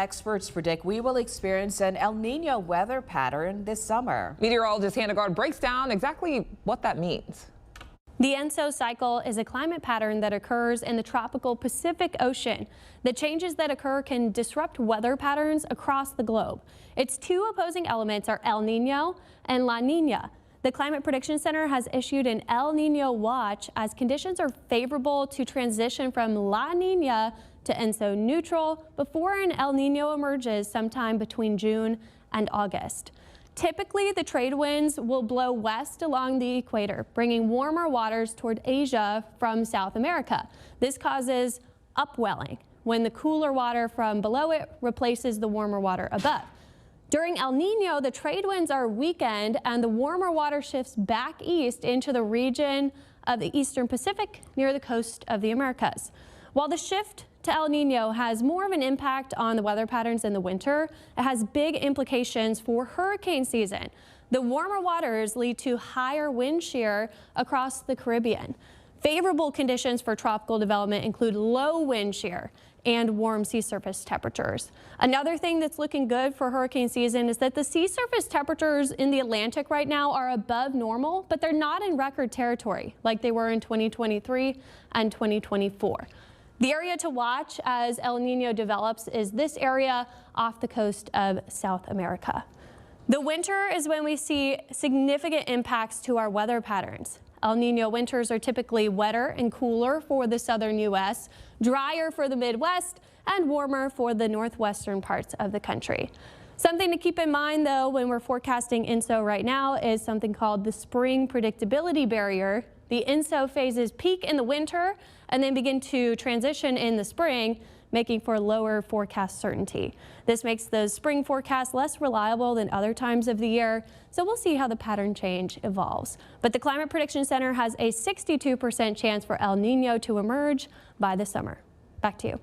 experts predict we will experience an El Niño weather pattern this summer. Meteorologist Hannah Gard breaks down exactly what that means. The ENSO cycle is a climate pattern that occurs in the tropical Pacific Ocean. The changes that occur can disrupt weather patterns across the globe. Its two opposing elements are El Niño and La Niña. The Climate Prediction Center has issued an El Niño watch as conditions are favorable to transition from La Niña to ENSO neutral before an El Niño emerges sometime between June and August. Typically, the trade winds will blow west along the equator, bringing warmer waters toward Asia from South America. This causes upwelling when the cooler water from below it replaces the warmer water above. During El Niño, the trade winds are weakened and the warmer water shifts back east into the region of the eastern Pacific near the coast of the Americas. While the shift to El Niño has more of an impact on the weather patterns in the winter, it has big implications for hurricane season. The warmer waters lead to higher wind shear across the Caribbean. Favorable conditions for tropical development include low wind shear and warm sea surface temperatures. Another thing that's looking good for hurricane season is that the sea surface temperatures in the Atlantic right now are above normal, but they're not in record territory like they were in 2023 and 2024. The area to watch as El Niño develops is this area off the coast of South America. The winter is when we see significant impacts to our weather patterns. El Niño winters are typically wetter and cooler for the southern U.S., drier for the Midwest, and warmer for the northwestern parts of the country. Something to keep in mind, though, when we're forecasting ENSO right now is something called the spring predictability barrier. The ENSO phases peak in the winter and then begin to transition in the spring, making for lower forecast certainty. This makes the spring forecast less reliable than other times of the year, so we'll see how the pattern change evolves. But the Climate Prediction Center has a 62% chance for El Niño to emerge by the summer. Back to you.